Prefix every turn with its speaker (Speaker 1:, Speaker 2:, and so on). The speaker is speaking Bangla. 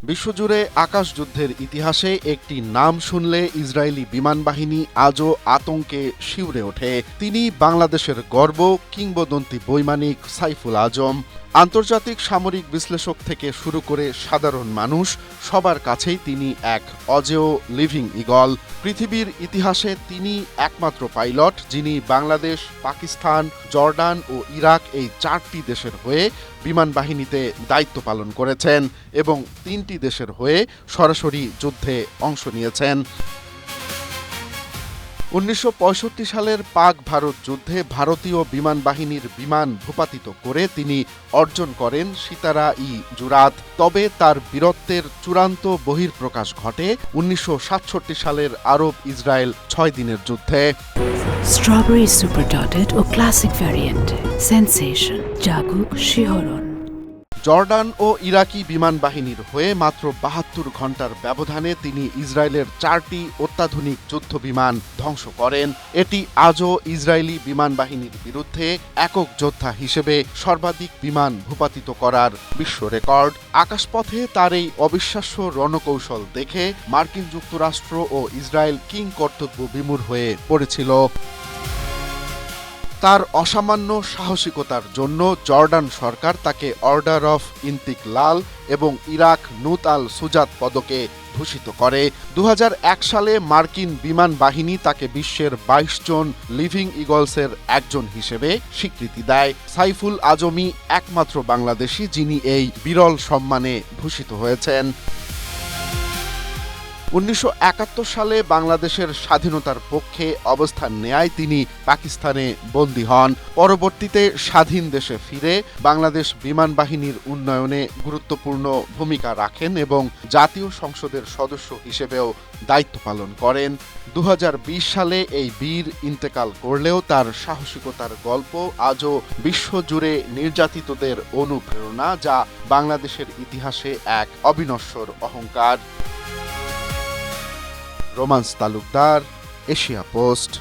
Speaker 1: বিশ্বজুড়ে আকাশযুদ্ধের ইতিহাসে একটি নাম শুনলে ইসরায়েলি বিমান বাহিনী আজও আতঙ্কে শিউরে ওঠে। তিনি বাংলাদেশের গর্ব, কিংবদন্তি বৈমানিক সাইফুল আজম। আন্তর্জাতিক সামরিক বিশ্লেষক থেকে শুরু করে সাধারণ মানুষ সবার কাছেই তিনি এক অজেয় লিভিং ইগল। পৃথিবীর ইতিহাসে তিনি একমাত্র পাইলট যিনি বাংলাদেশ, পাকিস্তান, জর্ডান ও ইরাক এই 4টি দেশের হয়ে বিমান বাহিনীতে দায়িত্ব পালন করেছেন এবং 3টি দেশের হয়ে সরাসরি যুদ্ধে অংশ নিয়েছেন। 1965 সালের পাক ভারত যুদ্ধে ভারতীয় বিমান বাহিনীর বিমান ভূপাতিত করে তিনি অর্জন করেন সিতারা-ই-জুরাত। তবে তার বীরত্বের চূড়ান্ত বহিঃপ্রকাশ ঘটে 1967 সালের আরব ইসরায়েল 6 দিনের যুদ্ধে।
Speaker 2: স্ট্রবেরি সুপার ডটেড ও ক্লাসিক ভ্যারিয়েন্টে সেন্সেশন জাগুক শিহরণ।
Speaker 1: জর্ডান ও ইরাকি বিমান বাহিনীর হয়ে মাত্র 72 ঘন্টার ব্যবধানে তিনি ইসরায়েলের 4টি অত্যাধুনিক যুদ্ধ বিমান ধ্বংস করেন। এটি আজও ইসরায়েলি বিমান বাহিনীর বিরুদ্ধে একক যোদ্ধা হিসেবে সর্বাধিক বিমান ভূপাতিত করার বিশ্ব রেকর্ড। আকাশপথে তার এই অবিশ্বাস্য রণকৌশল দেখে মার্কিন যুক্তরাষ্ট্র ও ইসরায়েল কিং কর্তব্য বিমূঢ় হয়ে পড়েছিল। তার অসামান্য সাহসিকতার জন্য জর্ডান সরকার তাকে অর্ডার অফ ইন্তিকলাল এবং ইরাক নুত আল সুজাত পদকে ভূষিত করে। 2001 সালে মার্কিন বিমান বাহিনী তাকে বিশ্বের 22 জন লিভিং ইগলসের একজন হিসেবে স্বীকৃতি দেয়। সাইফুল আজমই একমাত্র বাংলাদেশি যিনি এই বিরল সম্মানে ভূষিত হয়েছেন। 1971 সালে বাংলাদেশের স্বাধীনতার পক্ষে অবস্থান নেয়ায় তিনি পাকিস্তানে বন্দী হন। পরবর্তীতে স্বাধীন দেশে ফিরে বাংলাদেশ বিমান বাহিনীর উন্নয়নে গুরুত্বপূর্ণ ভূমিকা রাখেন এবং জাতীয় সংসদের সদস্য হিসেবেও দায়িত্ব পালন করেন। 2020 সালে এই বীর ইন্তেকাল করলেও তার সাহসিকতার গল্প আজও বিশ্বজুড়ে নির্যাতিতদের অনুপ্রেরণা, যা বাংলাদেশের ইতিহাসে এক অবিনশ্বর অহংকার। Romance Talukdar, Asia post.